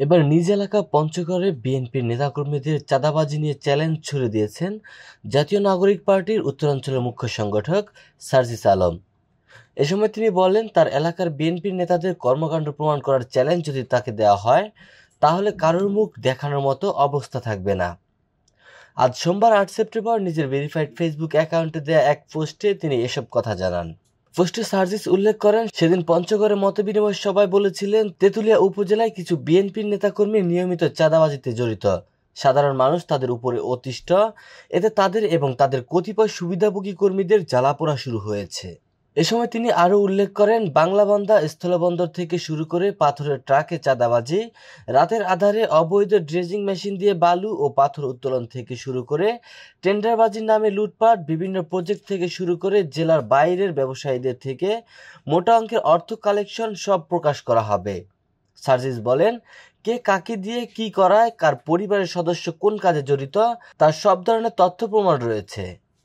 এবার নিজ এলাকা পঞ্চগড়ে বিএনপির নেতাকর্মীদের চাঁদাবাজি নিয়ে চ্যালেঞ্জ ছুড়ে দিয়েছেন জাতীয় নাগরিক পার্টির উত্তরাঞ্চলের মুখ্য সংগঠক সার্জিস আলম। এ সময় তিনি বলেন, তার এলাকার বিএনপির নেতাদের কর্মকাণ্ড প্রমাণ করার চ্যালেঞ্জ যদি তাকে দেওয়া হয়, তাহলে কারোর মুখ দেখানোর মতো অবস্থা থাকবে না। আজ সোমবার ৮ সেপ্টেম্বর নিজের ভেরিফাইড ফেসবুক অ্যাকাউন্টে দেয়া এক পোস্টে তিনি এসব কথা জানান। পোস্টে সার্জিস উল্লেখ করেন, সেদিন পঞ্চগড়ে মতবিনিময় সভায় বলেছিলেন তেঁতুলিয়া উপজেলায় কিছু বিএনপির নেতাকর্মী নিয়মিত চাঁদাবাজিতে জড়িত। সাধারণ মানুষ তাদের উপরে অতিষ্ঠ, এতে তাদের এবং তাদের কতিপয় সুবিধাভোগী কর্মীদের জ্বালাপোড়া শুরু হয়েছে। এ সময় তিনি আরও উল্লেখ করেন, বাংলাবান্ধা স্থলবন্দর থেকে শুরু করে পাথরের ট্রাকে চাঁদাবাজি, রাতের আধারে অবৈধ ড্রেজিং মেশিন দিয়ে বালু ও পাথর উত্তোলন থেকে শুরু করে টেন্ডারবাজির নামে লুটপাট, বিভিন্ন প্রজেক্ট থেকে শুরু করে জেলার বাইরের ব্যবসায়ীদের থেকে মোটা অঙ্কের অর্থ কালেকশন সব প্রকাশ করা হবে। সার্জিস বলেন, কে কাকে দিয়ে কি করায়, কার পরিবারের সদস্য কোন কাজে জড়িত, তার সব ধরনের তথ্য প্রমাণ রয়েছে।